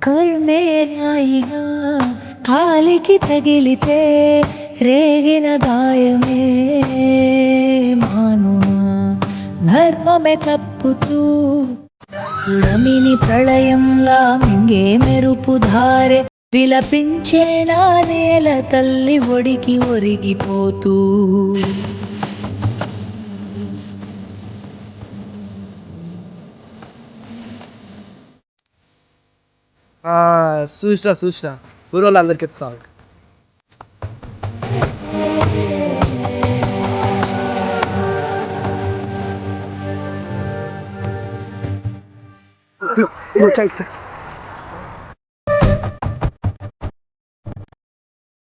కర్మే హాయిగా కాలికి తగిలితే రేగిన గాయమే మానునా ధర్మమే తప్పుతూ రమిని ప్రళయంలా మింగే మెరుపు ధారె విలపించే నా నేల తల్లి ఒడికి ఒరిగిపోతూ చూసినా ఊరోళ్ళు అందరికి చెప్తాను.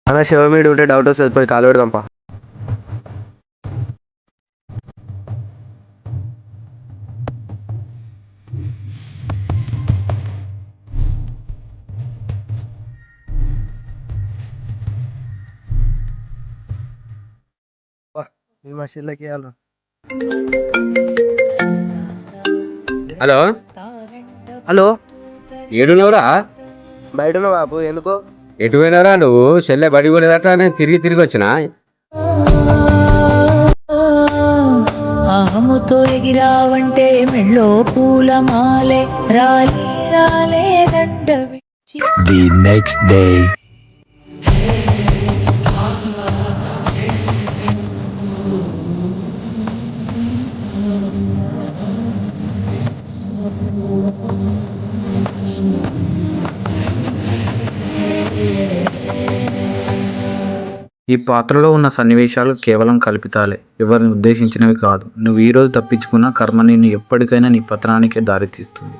అన్న శివ మీద ఉంటే డౌట్ వస్తుంది, పోయి కాలు పెడదాంపా. Hello hello, ఏడునవరా? బయట ఉన్నా బాబు, ఎందుకో? ఎటు పోయినవరా నువ్వు? చెల్లె బడి పోలేదట, నేను తిరిగి వచ్చిన. అహముతో ఎగిరావంటే మెళ్ళో పూల మాలే రాలే రాలే దండ విడిచి. The next day. ఈ పాత్రలో ఉన్న సన్నివేశాలు కేవలం కల్పితాలే, ఎవరిని ఉద్దేశించినవి కాదు. నువ్వు ఈరోజు తప్పించుకున్న కర్మ నిన్ను ఎప్పటికైనా నీ పతనానికే దారితీస్తుంది.